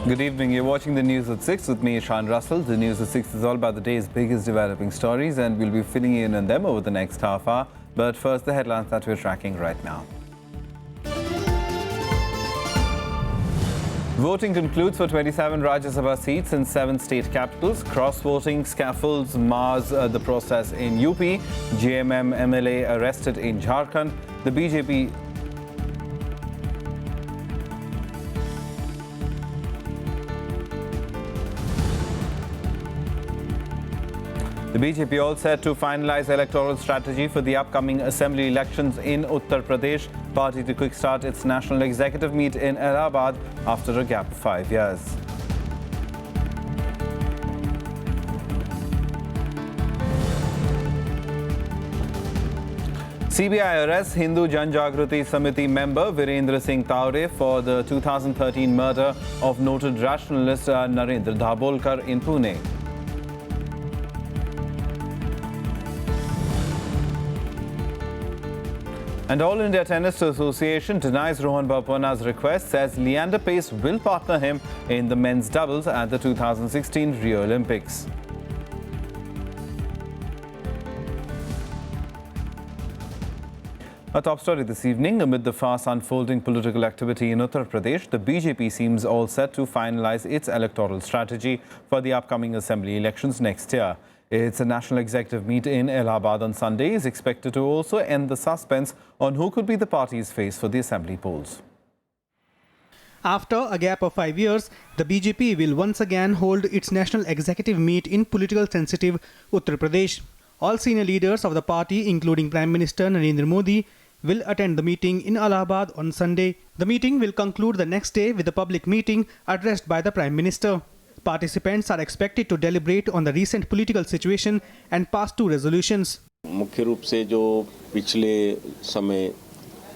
Good evening. You're watching the news at 6 with me, Ishan Russell. The news at 6 is all about the day's biggest developing stories, and we'll be filling in on them over the next half hour. But first, the headlines that we're tracking right now. Voting concludes for 27 Rajya Sabha seats in 7 state capitals. Cross-voting scaffolds mars the process in UP. JMM MLA arrested in Jharkhand. The BJP all set to finalize electoral strategy for the upcoming assembly elections in Uttar Pradesh. Party to kickstart its national executive meet in Allahabad after a gap of 5 years. CBI arrests Hindu Jan Jagruti Samiti member Virendra Singh Taure for the 2013 murder of noted rationalist Narendra Dabholkar in Pune. And All India Tennis Association denies Rohan Bopanna's request, says Leander Pace will partner him in the men's doubles at the 2016 Rio Olympics. A top story this evening: amid the fast unfolding political activity in Uttar Pradesh, the BJP seems all set to finalize its electoral strategy for the upcoming assembly elections next year. Its national executive meet in Allahabad on Sunday is expected to also end the suspense on who could be the party's face for the assembly polls. After a gap of 5 years, the BJP will once again hold its national executive meet in political sensitive Uttar Pradesh. All senior leaders of the party, including Prime Minister Narendra Modi, will attend the meeting in Allahabad on Sunday. The meeting will conclude the next day with a public meeting addressed by the Prime Minister. Participants are expected to deliberate on the recent political situation and pass 2 resolutions. मुख्य रूप से जो पिछले समय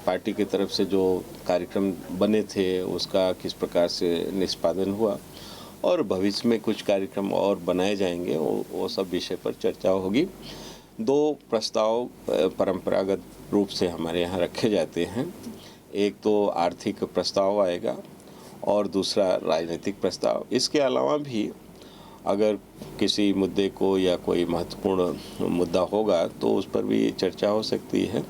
party की तरफ से जो कार्यक्रम बने थे उसका किस प्रकार से निष्पादन हुआ और भविष्य में कुछ कार्यक्रम और बनाए जाएंगे, वो सब विषय पर चर्चा होगी। 2 प्रस्ताव परंपरागत रूप से हमारे यहाँ रखे जाते हैं। एक तो आर्थिक प्रस्ताव आएगा और दूसरा राजनीतिक प्रस्ताव। इसके अलावा भी अगर किसी मुद्दे को या कोई महत्वपूर्ण मुद्दा होगा तो उस पर भी चर्चा हो सकती है।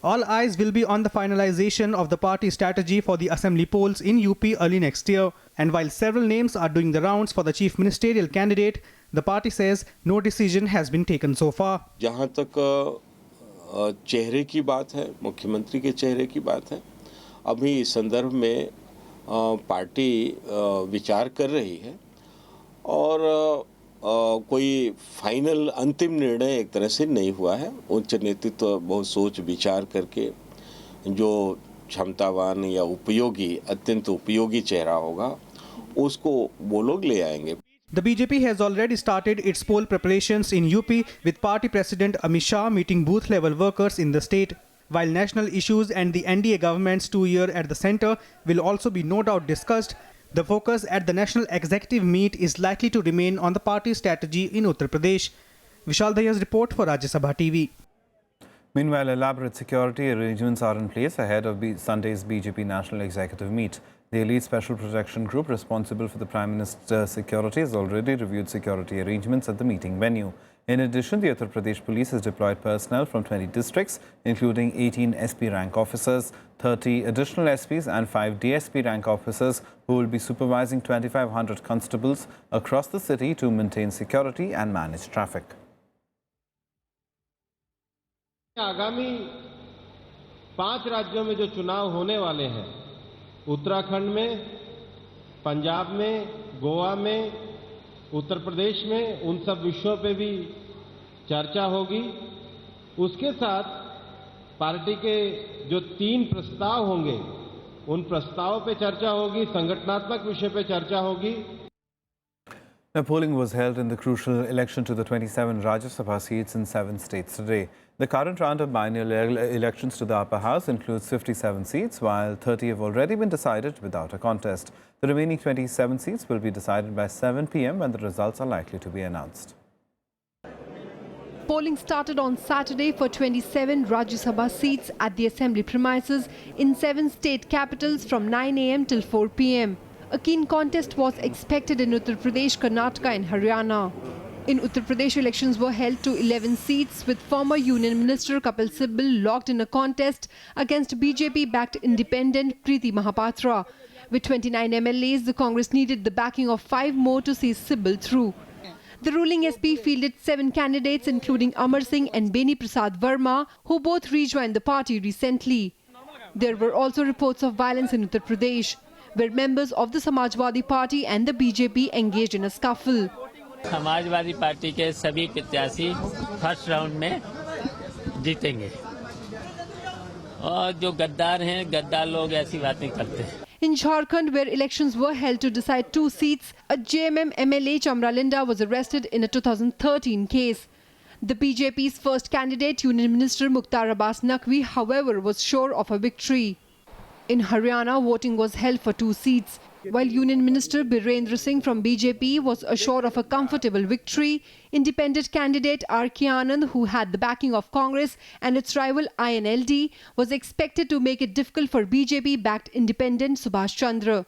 All eyes will be on the finalization of the party strategy for the assembly polls in UP early next year. And while several names are doing the rounds for the chief ministerial candidate, the party says no decision has been taken so far. जहाँ तक चेहरे की बात है, मुख्यमंत्री के चेहरे की बात है, अभी इस संदर्भ में पार्टी विचार कर रही है और कोई फाइनल अंतिम निर्णय एक तरह से नहीं हुआ है। उच्च नेतृत्व बहुत सोच विचार करके जो क्षमतावान या उपयोगी, अत्यंत उपयोगी चेहरा होगा उसको वो लोग ले आएंगे। The BJP has already started its poll preparations in UP with party president Amit Shah meeting booth level workers in the state. While national issues and the NDA government's 2-year at the centre will also be no doubt discussed, the focus at the national executive meet is likely to remain on the party strategy in Uttar Pradesh. Vishal Daya's report for Rajya Sabha TV. Meanwhile, elaborate security arrangements are in place ahead of Sunday's BJP National Executive Meet. The elite special protection group responsible for the Prime Minister's security has already reviewed security arrangements at the meeting venue. In addition, the Uttar Pradesh Police has deployed personnel from 20 districts, including 18 SP rank officers, 30 additional SPs and 5 DSP rank officers who will be supervising 2,500 constables across the city to maintain security and manage traffic. आगामी 5 राज्यों में जो चुनाव होने वाले हैं, उत्तराखंड में, पंजाब में, गोवा में, उत्तर प्रदेश में, उन सब विषयों पे भी चर्चा होगी। उसके साथ पार्टी के जो 3 प्रस्ताव होंगे उन प्रस्तावों पे चर्चा होगी, संगठनात्मक विषय पे चर्चा होगी। Now, polling was held in the crucial election to the 27 Rajya Sabha seats in 7 states today. The current round of biennial elections to the upper house includes 57 seats, while 30 have already been decided without a contest. The remaining 27 seats will be decided by 7 p.m. when the results are likely to be announced. Polling started on Saturday for 27 Rajya Sabha seats at the assembly premises in 7 state capitals from 9 a.m. till 4 p.m. A keen contest was expected in Uttar Pradesh, Karnataka and Haryana. In Uttar Pradesh, elections were held to 11 seats, with former Union Minister Kapil Sibal locked in a contest against BJP-backed independent Preeti Mahapatra. With 29 MLAs, the Congress needed the backing of 5 more to see Sibal through. The ruling SP fielded 7 candidates, including Amar Singh and Beni Prasad Verma, who both rejoined the party recently. There were also reports of violence in Uttar Pradesh, where members of the Samajwadi Party and the BJP engaged in a scuffle. Samajwadi party के सभी प्रत्याशी first round में जीतेंगे और जो गद्दार हैं गद्दार लोग ऐसी बातें करते हैं. In Jharkhand, where elections were held to decide 2 seats, a JMM MLA Chamralinda was arrested in a 2013 case. The BJP's first candidate, Union Minister Mukhtar Abbas Naqvi, however, was sure of a victory. In Haryana, voting was held for 2 seats. While Union Minister Birendra Singh from BJP was assured of a comfortable victory, independent candidate R.K. Anand, who had the backing of Congress and its rival INLD, was expected to make it difficult for BJP-backed independent Subhash Chandra.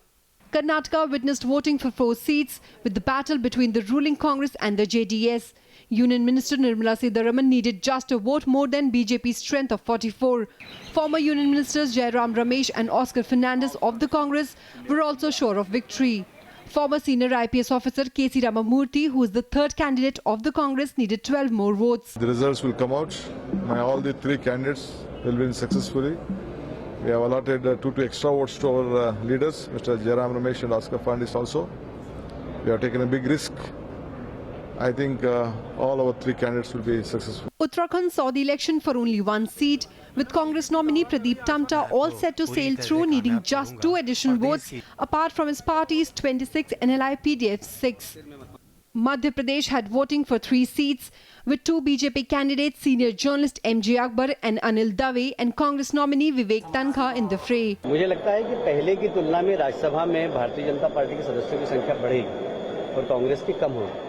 Karnataka witnessed voting for 4 seats, with the battle between the ruling Congress and the JDS. Union Minister Nirmala Sitharaman needed just a vote more than BJP's strength of 44. Former Union Ministers Jairam Ramesh and Oscar Fernandez of the Congress were also sure of victory. Former senior IPS officer K.C. Ramamurthy, who is the third candidate of the Congress, needed 12 more votes. The results will come out. All the 3 candidates will win successfully. We have allotted 2 extra votes to our leaders, Mr. Jairam Ramesh and Oscar Fernandez also. We have taken a big risk. I think all our 3 candidates will be successful. Uttarakhand saw the election for only 1 seat, with Congress nominee Pradeep Tamta all set to sail through, needing just 2 additional votes, apart from his party's 26 and LIPDF's 6. Madhya Pradesh had voting for 3 seats, with 2 BJP candidates, senior journalist M.J. Akbar and Anil Dave, and Congress nominee Vivek Tankha in the fray. मुझे लगता है कि पहले की तुलना में राज्यसभा में Bharatiya Janata party के सदस्यों की संख्या बढ़ेगी और कांग्रेस की कम होगी.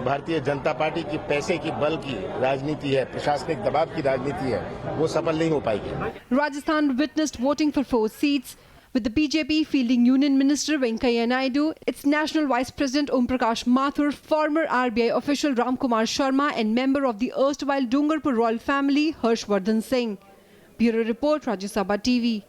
भारतीय जनता पार्टी की पैसे की बल की राजनीति है, प्रशासनिक दबाव की राजनीति है, वो सफल नहीं हो पाएगी. Rajasthan witnessed voting for 4 seats, with the BJP fielding Union Minister Venkaiah Naidu, its National Vice President Om Prakash Mathur, former RBI official Ram Kumar Sharma and member of the erstwhile Dungarpur royal family Harshvardhan Singh. Bureau Report, Rajya Sabha TV.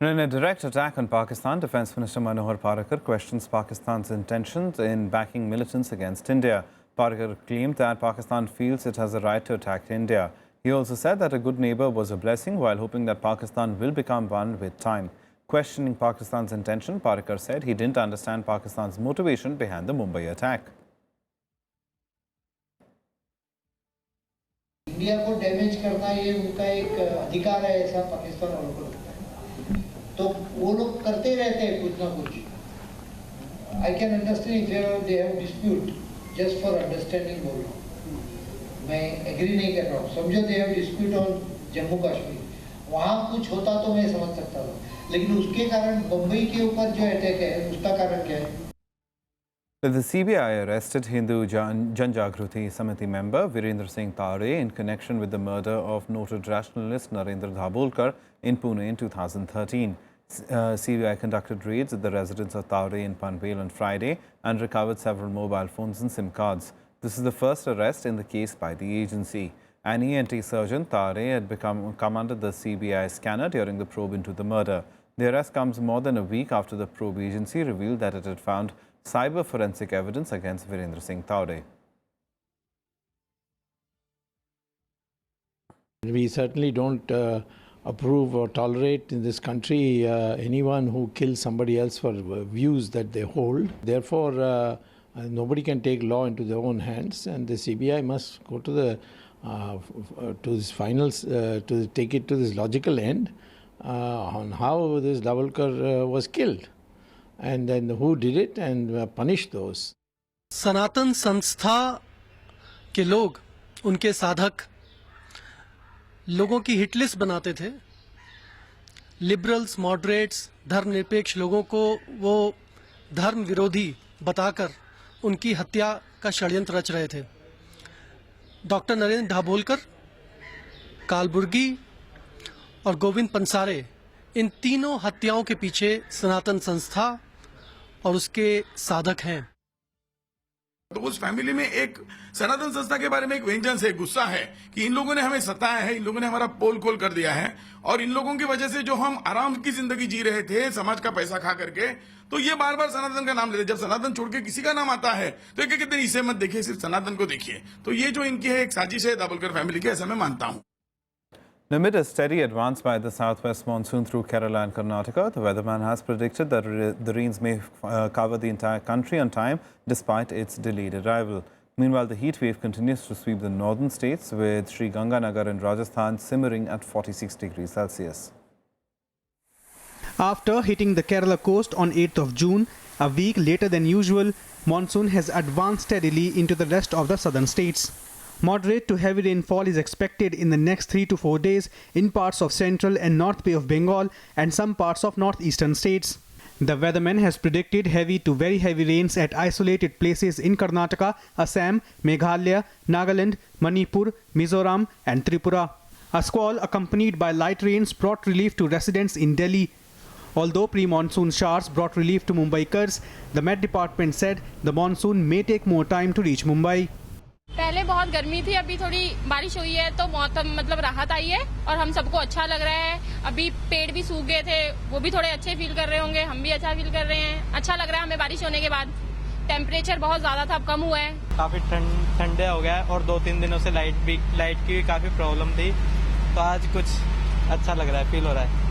In a direct attack on Pakistan, Defence Minister Manohar Parrikar questions Pakistan's intentions in backing militants against India. Parrikar claimed that Pakistan feels it has a right to attack India. He also said that a good neighbour was a blessing, while hoping that Pakistan will become one with time. Questioning Pakistan's intention, Parrikar said he didn't understand Pakistan's motivation behind the Mumbai attack. India को damage करना ये उनका एक अधिकार है, ऐसा पाकिस्तान वालों को लगता है, तो वो लोग करते रहते हैं कुछ ना कुछ. I can understand if they have dispute, just for understanding बोल रहा हूँ, मैं एग्री नहीं कर रहा हूँ. समझो they have dispute on Jammu Kashmir, वहाँ कुछ होता तो मैं समझ सकता था, लेकिन उसके कारण बम्बई के ऊपर जो अटैक है उसका कारण क्या है? The CBI arrested Hindu Jan Jagruti Samiti member Virendra Singh Tare in connection with the murder of noted rationalist Narendra Dabholkar in Pune in 2013. CBI conducted raids at the residence of Tare in Panvel on Friday and recovered several mobile phones and SIM cards. This is the first arrest in the case by the agency. An ENT surgeon, Tare had commanded the CBI scanner during the probe into the murder. The arrest comes more than a week after the probe agency revealed that it had found cyber forensic evidence against Virendra Singh Tare. We certainly don't approve or tolerate in this country anyone who kills somebody else for views that they hold. Therefore, nobody can take law into their own hands, and the CBI must go to the to this finals to take it to this logical end on how this Dabholkar was killed, and then who did it, and punish those. सनातन संस्था के लोग, उनके साधक लोगों की hit list बनाते थे. Liberals, moderates, धर्मनिरपेक्ष लोगों को वो धर्म विरोधी बताकर उनकी हत्या का षड्यंत्र रच रहे थे. डॉक्टर नरेंद्र दाभोलकर, कालबुर्गी और गोविंद पंसारे, इन तीनों हत्याओं के पीछे सनातन संस्था और उसके साधक हैं। तो उस फैमिली में एक सनातन संस्था के बारे में एक वेंजेंस है, गुस्सा है कि इन लोगों ने हमें सताया है, इन लोगों ने हमारा पोल खोल कर दिया है और इन लोगों की वजह से जो हम आराम की जिंदगी जी रहे थे समाज का पैसा खा करके, तो ये बार बार सनातन का नाम लेते। जब सनातन छोड़ के किसी का नाम आता है तो ये कहते हैं इसे मत देखिए, सिर्फ सनातन को देखिए। तो ये जो इनकी है एक साजिश है दाभोलकर फैमिली की, ऐसा मैं मानता हूँ। Amid a steady advance by the southwest monsoon through Kerala and Karnataka, the weatherman has predicted that the rains may cover the entire country on time despite its delayed arrival. Meanwhile, the heat wave continues to sweep the northern states, with Sri Ganganagar in Rajasthan simmering at 46 degrees Celsius. After hitting the Kerala coast on 8th of June, a week later than usual, monsoon has advanced steadily into the rest of the southern states. Moderate to heavy rainfall is expected in the next 3 to 4 days in parts of central and north Bay of Bengal and some parts of northeastern states. The weatherman has predicted heavy to very heavy rains at isolated places in Karnataka, Assam, Meghalaya, Nagaland, Manipur, Mizoram and Tripura. A squall accompanied by light rains brought relief to residents in Delhi. Although pre-monsoon showers brought relief to Mumbaikars, the Met Department said the monsoon may take more time to reach Mumbai. पहले बहुत गर्मी थी, अभी थोड़ी बारिश हुई है तो मौसम मतलब राहत आई है और हम सबको अच्छा लग रहा है। अभी पेड़ भी सूख गए थे, वो भी थोड़े अच्छे फील कर रहे होंगे, हम भी अच्छा फील कर रहे हैं। अच्छा लग रहा है हमें बारिश होने के बाद। टेम्परेचर बहुत ज्यादा था, अब कम हुआ है। काफी ठंडे हो गया है और 2-3 दिनों से लाइट की भी काफी प्रॉब्लम थी, तो आज कुछ अच्छा लग रहा है, फील हो रहा है।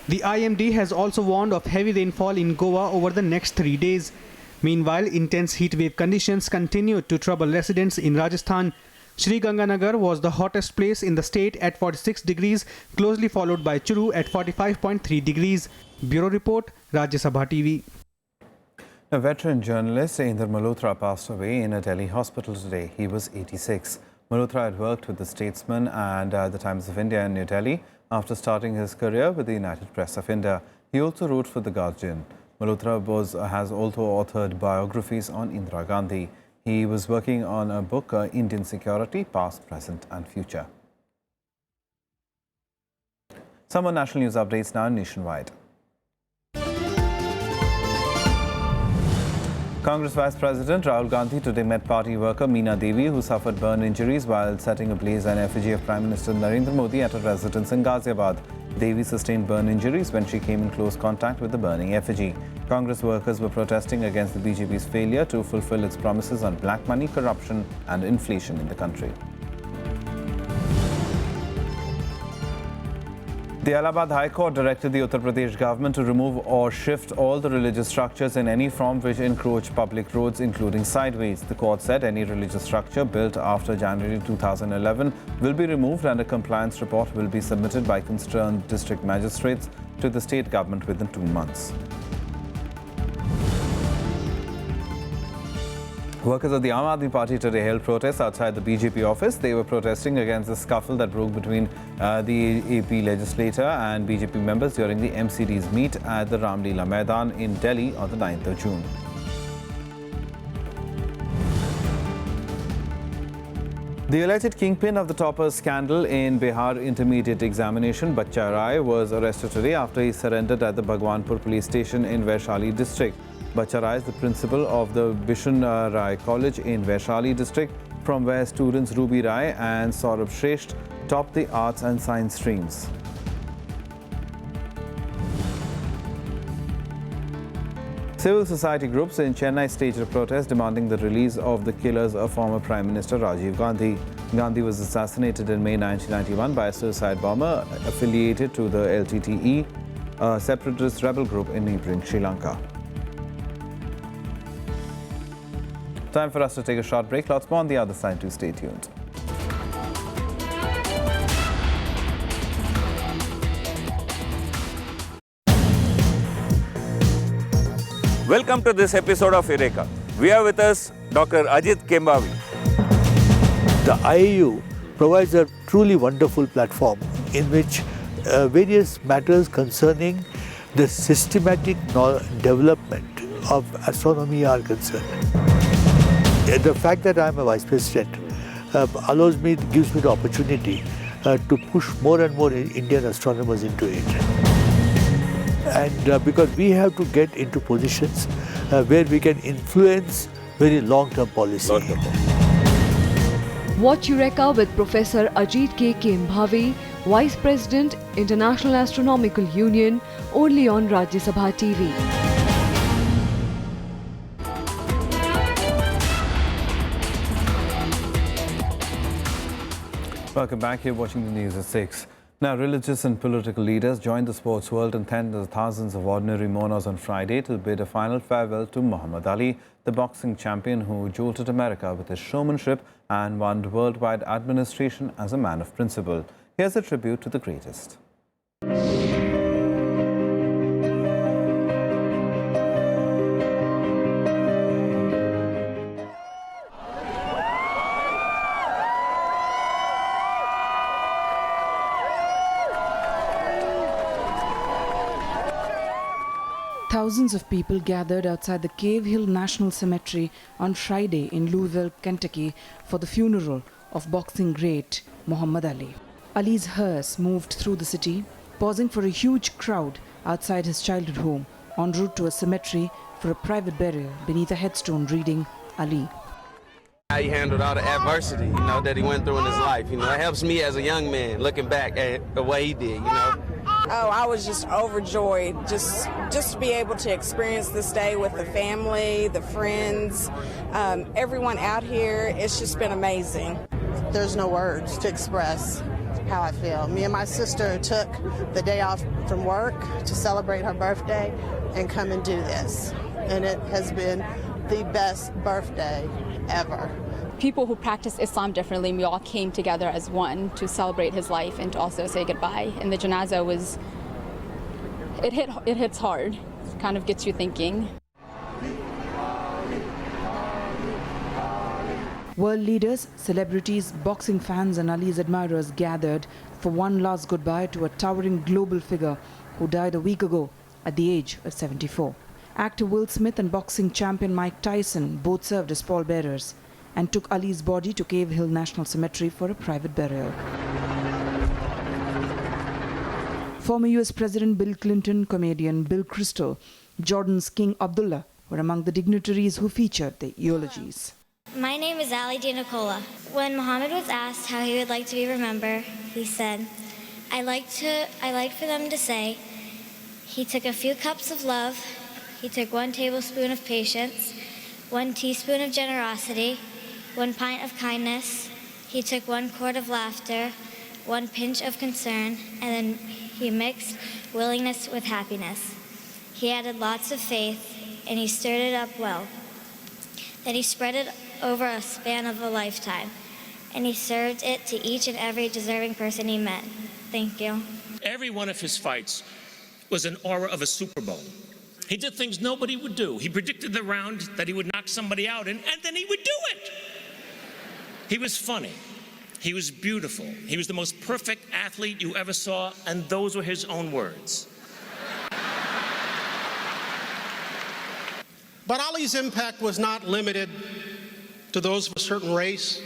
The IMD has also warned of heavy rainfall in Goa over the next 3 days. Meanwhile, intense heat wave conditions continued to trouble residents in Rajasthan. Sri Ganganagar was the hottest place in the state at 46 degrees, closely followed by Churu at 45.3 degrees. Bureau Report, Rajya Sabha TV. A veteran journalist, Inder Malhotra, passed away in a Delhi hospital today. He was 86. Malhotra had worked with the Statesman and the Times of India in New Delhi after starting his career with the United Press of India. He also wrote for The Guardian. Malhotra has also authored biographies on Indira Gandhi. He was working on a book, Indian Security, Past, Present and Future. Some more national news updates now nationwide. Congress Vice President Rahul Gandhi today met party worker Meena Devi, who suffered burn injuries while setting ablaze an effigy of Prime Minister Narendra Modi at a residence in Ghaziabad. Devi sustained burn injuries when she came in close contact with the burning effigy. Congress workers were protesting against the BJP's failure to fulfill its promises on black money, corruption and inflation in the country. The Allahabad High Court directed the Uttar Pradesh government to remove or shift all the religious structures in any form which encroach public roads, including sideways. The court said any religious structure built after January 2011 will be removed and a compliance report will be submitted by concerned district magistrates to the state government within 2 months. Workers of the Aam Aadmi Party today held protests outside the BJP office. They were protesting against the scuffle that broke between the AP legislator and BJP members during the MCD's meet at the Ram Leela Maidan in Delhi on the 9th of June. The alleged kingpin of the toppers scandal in Bihar intermediate examination, Bachcha Rai, was arrested today after he surrendered at the Bhagwanpur police station in Vaishali district. Bachcha Rai is the principal of the Bishun Rai College in Vaishali district, from where students Ruby Rai and Saurabh Shresht topped the arts and science streams. Civil society groups in Chennai staged a protest demanding the release of the killers of former Prime Minister Rajiv Gandhi. Gandhi was assassinated in May 1991 by a suicide bomber affiliated to the LTTE, a separatist rebel group in neighbouring Sri Lanka. Time for us to take a short break. Lots more on the other side, too. Stay tuned. Welcome to this episode of Eureka. We are with us Dr. Ajit Kembavi. The IAU provides a truly wonderful platform in which various matters concerning the systematic development of astronomy are concerned. The fact that I am a vice president gives me the opportunity to push more and more Indian astronomers into it. And because we have to get into positions where we can influence very long-term policy. Watch Eureka with Professor Ajit K. Kembhave, Vice President, International Astronomical Union, only on Rajya Sabha TV. Welcome back. You're watching the news at 6. Now, religious and political leaders joined the sports world and thousands of ordinary mourners on Friday to bid a final farewell to Muhammad Ali, the boxing champion who jolted America with his showmanship and won worldwide admiration as a man of principle. Here's a tribute to the greatest. Thousands of people gathered outside the Cave Hill National Cemetery on Friday in Louisville, Kentucky for the funeral of boxing great Muhammad Ali. Ali's hearse moved through the city, pausing for a huge crowd outside his childhood home en route to a cemetery for a private burial beneath a headstone reading Ali. How he handled all the adversity, that he went through in his life. It helps me as a young man looking back at the way he did, Oh, I was just overjoyed just to be able to experience this day with the family, the friends, everyone out here. It's just been amazing. There's no words to express how I feel. Me and my sister took the day off from work to celebrate her birthday and come and do this. And it has been the best birthday ever. People who practice Islam differently, we all came together as one to celebrate his life and to also say goodbye. And the janazah it hits hard. It kind of gets you thinking. World leaders, celebrities, boxing fans and Ali's admirers gathered for one last goodbye to a towering global figure who died a week ago at the age of 74. Actor Will Smith and boxing champion Mike Tyson both served as pallbearers and took Ali's body to Cave Hill National Cemetery for a private burial. Former US President Bill Clinton, comedian Bill Kristol, Jordan's King Abdullah were among the dignitaries who featured the eulogies. My name is Ali DiNicola. When Muhammad was asked how he would like to be remembered, he said, I like for them to say, he took a few cups of love, he took 1 tablespoon of patience, 1 teaspoon of generosity, 1 pint of kindness, he took 1 quart of laughter, 1 pinch of concern, and then he mixed willingness with happiness. He added lots of faith, and he stirred it up well. Then he spread it over a span of a lifetime, and he served it to each and every deserving person he met. Thank you. Every one of his fights was an aura of a Super Bowl. He did things nobody would do. He predicted the round that he would knock somebody out, and then he would do it. He was funny. He was beautiful. He was the most perfect athlete you ever saw, and those were his own words. But Ali's impact was not limited to those of a certain race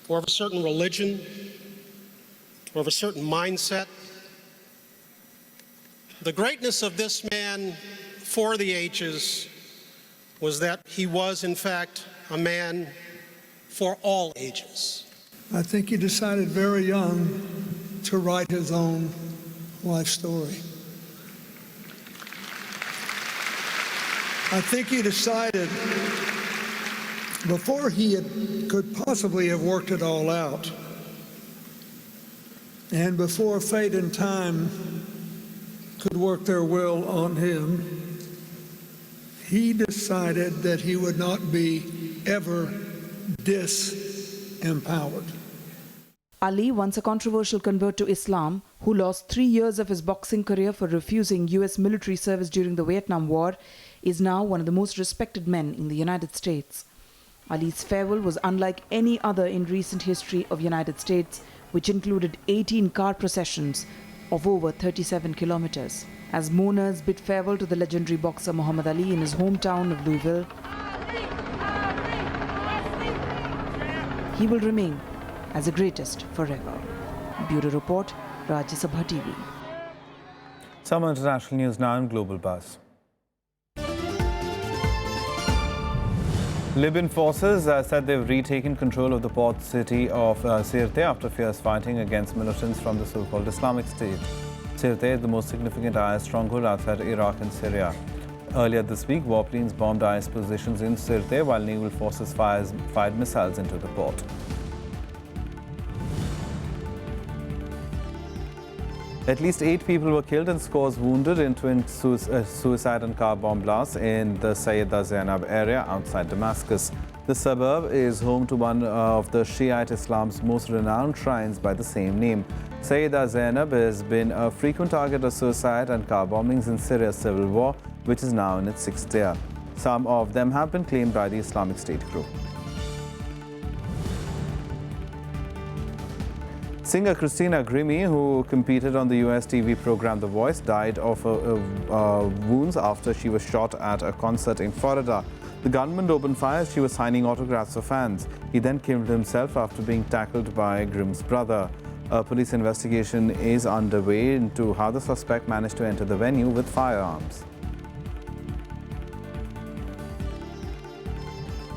or of a certain religion or of a certain mindset. The greatness of this man for the ages was that he was, in fact, a man for all ages. I think he decided very young to write his own life story. I think he decided before he could possibly have worked it all out, and before fate and time could work their will on him, he decided that he would not be ever disempowered. Ali, once a controversial convert to Islam, who lost 3 years of his boxing career for refusing US military service during the Vietnam War, is now one of the most respected men in the United States. Ali's farewell was unlike any other in recent history of United States, which included 18 car processions of over 37 kilometers. As mourners bid farewell to the legendary boxer Muhammad Ali in his hometown of Louisville, he will remain as the greatest forever. Bureau Report, Rajya Sabha TV. Some international news now in Global Buzz. Libyan forces said they've retaken control of the port city of Sirte after fierce fighting against militants from the so-called Islamic State. Sirte is the most significant IS stronghold outside Iraq and Syria. Earlier this week, warplanes bombed IS positions in Sirte while naval forces fired missiles into the port. At least 8 people were killed and scores wounded in twin suicide and car bomb blasts in the Sayyida Zainab area outside Damascus. The suburb is home to one of the Shiite Islam's most renowned shrines by the same name. Sayyida Zainab has been a frequent target of suicide and car bombings in Syria's civil war, which is now in its 6th year. Some of them have been claimed by the Islamic State group. Singer Christina Grimmie, who competed on the US TV program The Voice, died of wounds after she was shot at a concert in Florida. The gunman opened fire as she was signing autographs for fans. He then killed himself after being tackled by Grimm's brother. A police investigation is underway into how the suspect managed to enter the venue with firearms.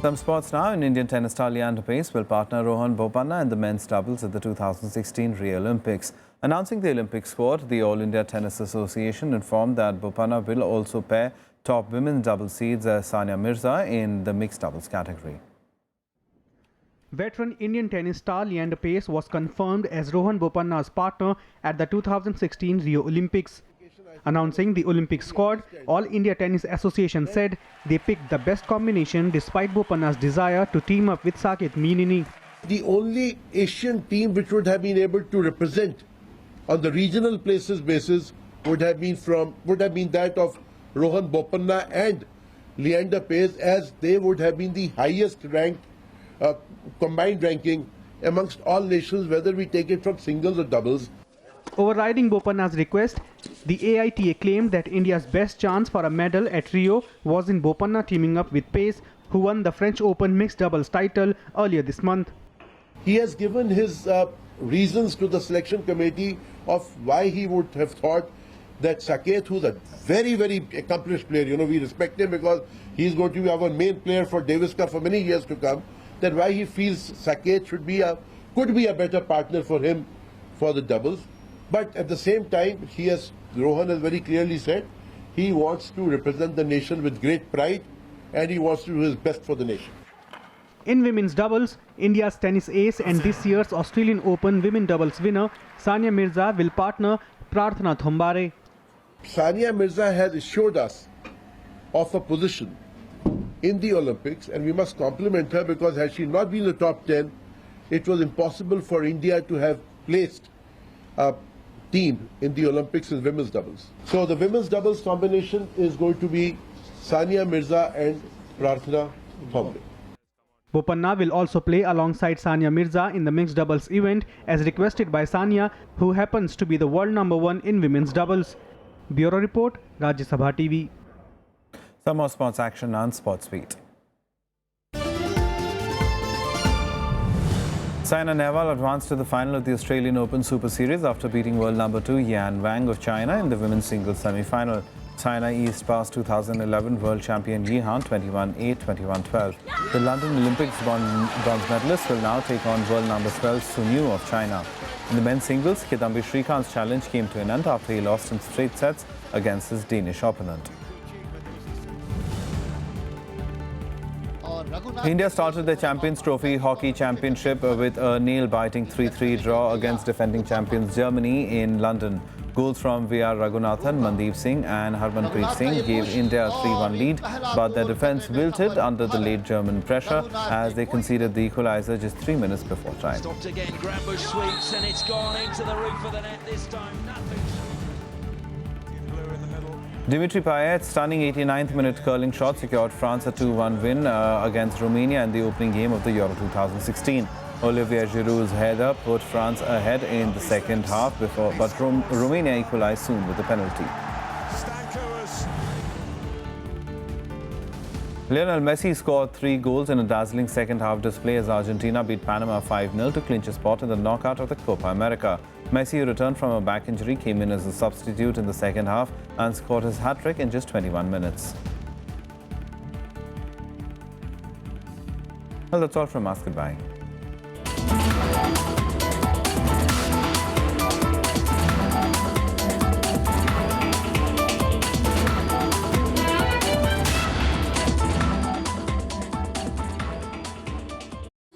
Some sports now. In Indian tennis star Leander Paes will partner Rohan Bopanna in the men's doubles at the 2016 Rio Olympics. Announcing the Olympic squad, the All India Tennis Association informed that Bopanna will also pair top women's doubles seeds Sania Mirza in the mixed doubles category. Veteran Indian tennis star Leander Paes was confirmed as Rohan Bopanna's partner at the 2016 Rio Olympics. Announcing the Olympic squad, All India Tennis Association said they picked the best combination despite Bopanna's desire to team up with Saket Meenini. The only Asian team which would have been able to represent on the regional places basis would have been that of Rohan Bopanna and Leander Paes, as they would have been the highest ranked combined ranking amongst all nations, whether we take it from singles or doubles. Overriding Bopanna's request, the AITA claimed that India's best chance for a medal at Rio was in Bopanna teaming up with Paes, who won the French Open mixed doubles title earlier this month. He has given his reasons to the selection committee of why he would have thought that Saket, who's a very, very accomplished player, we respect him because he's going to be our main player for Davis Cup for many years to come, that why he feels Saket could be a better partner for him for the doubles. But at the same time, Rohan has very clearly said he wants to represent the nation with great pride and he wants to do his best for the nation. In women's doubles, India's tennis ace and this year's Australian Open women doubles winner Sania Mirza will partner Prarthana Thombare. Sania Mirza has assured us of a position in the Olympics, and we must compliment her because had she not been in the top 10, it was impossible for India to have placed a team in the Olympics in women's doubles. So the women's doubles combination is going to be Sania Mirza and Prarthana Thombare. Bopanna will also play alongside Sania Mirza in the mixed doubles event as requested by Sania, who happens to be the world #1 in women's doubles. Bureau Report, Rajya Sabha TV. Some more sports action on SportsBeat. Saina Nehwal advanced to the final of the Australian Open Super Series after beating world #2 Yan Wang of China in the women's singles semi-final. China eased past 2011 world champion Yi Han 21-8, 21-12. The London Olympics bronze medalist will now take on world #12 Sun Yu of China. In the men's singles, Kidambi Srikanth's challenge came to an end after he lost in straight sets against his Danish opponent. India started the Champions Trophy Hockey Championship with a nail-biting 3-3 draw against defending champions Germany in London. Goals from VR Raghunathan, Mandeep Singh and Harmanpreet Singh gave India a 3-1 lead, but their defence wilted under the late German pressure as they conceded the equaliser just 3 minutes before time. Stopped again, Grambush sweeps and it's gone into the roof of the net this time. Nothing. Dimitri Payet's stunning 89th minute curling shot secured France a 2-1 win against Romania in the opening game of the Euro 2016. Olivier Giroud's header put France ahead in the second half, but Romania equalised soon with a penalty. Lionel Messi scored 3 goals in a dazzling second-half display as Argentina beat Panama 5-0 to clinch a spot in the knockout of the Copa America. Messi, who returned from a back injury, came in as a substitute in the second half and scored his hat-trick in just 21 minutes. Well, that's all from us. Goodbye.